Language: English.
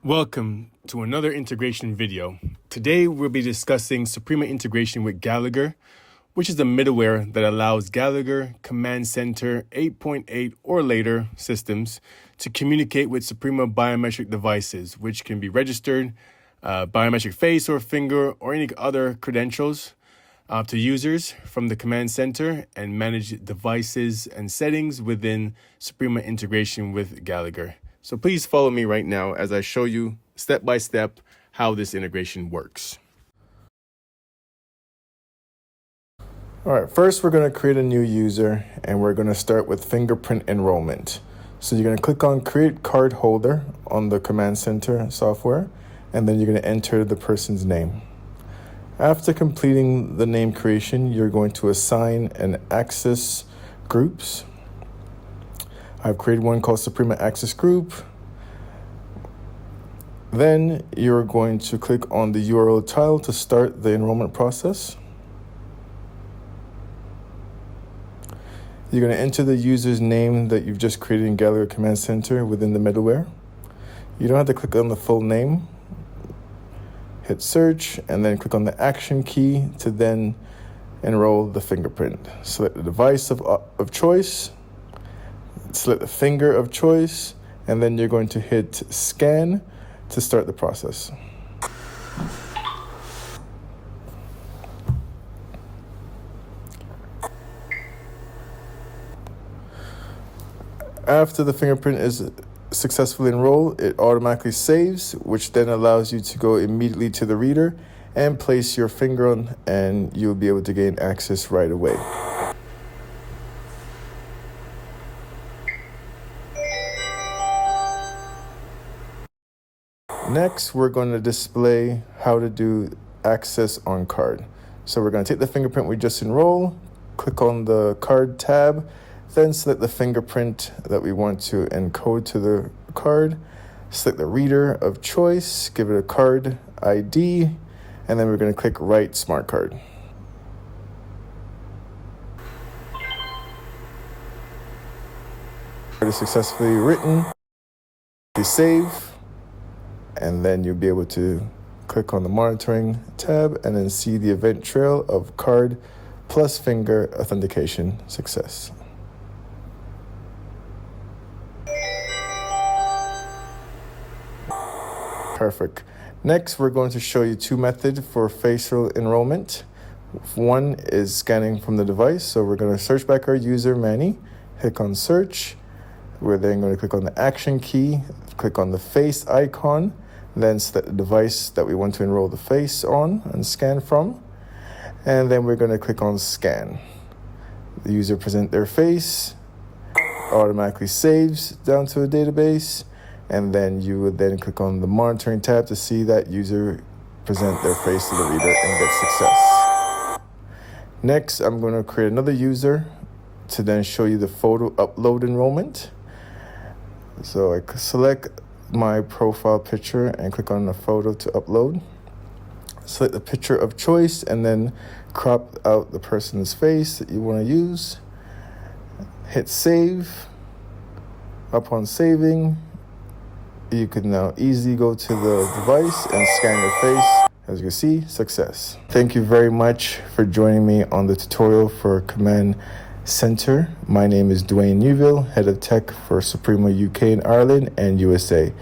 Welcome to another integration video. Today we'll be discussing Suprema integration with Gallagher, which is the middleware that allows Gallagher Command Centre 8.8 or later systems to communicate with Suprema biometric devices, which can be registered, biometric face or finger or any other credentials to users from the Command Center and manage devices and settings within Suprema integration with Gallagher. So please follow me right now as I show you step by step how this integration works. All right, first we're going to create a new user and we're going to start with Fingerprint enrollment. So you're going to click on Create Card Holder on the Command Center software, and then you're going to enter the person's name. After completing the name creation, you're going to assign an access groups. I've created one called Suprema Access Group. Then you're going to click on the URL tile to start the enrollment process. You're going to enter the user's name that you've just created in Gallagher Command Center within the middleware. You don't have to click on the full name. Hit search and then click on the action key to then enroll the fingerprint. Select the device of choice. Select the finger of choice, and then you're going to hit scan to start the process. After the fingerprint is successfully enrolled, it automatically saves, which then allows you to go immediately to the reader and place your finger on, and you'll be able to gain access right away. Next, we're going to display how to do access on card. So we're going to take the fingerprint we just enrolled, click on the card tab, then select the fingerprint that we want to encode to the card, select the reader of choice, give it a card ID, and then we're going to click Write Smart Card. Card is successfully written. You save. And then you'll be able to click on the monitoring tab and then see the event trail of card plus finger authentication success. Perfect. Next, we're going to show you two methods for facial enrollment. One is scanning from the device. So we're going to search back our user, Manny, click on search. We're then going to click on the action key, click on the face icon, then select the device that we want to enroll the face on and scan from. And then we're going to click on scan. The user presents their face, automatically saves down to a database, and then you would then click on the monitoring tab to see that user present their face to the reader and get success. Next, I'm going to create another user to then show you the photo upload enrollment. So I select my profile picture and click on the photo to upload. Select the picture of choice and then crop out the person's face that you want to use. Hit save. Upon saving, you can now easily go to the device and scan your face. As you can see, success. Thank you very much for joining me on the tutorial for Command Center. My name is Dwayne Newville, Head of Tech for Suprema UK and Ireland and USA.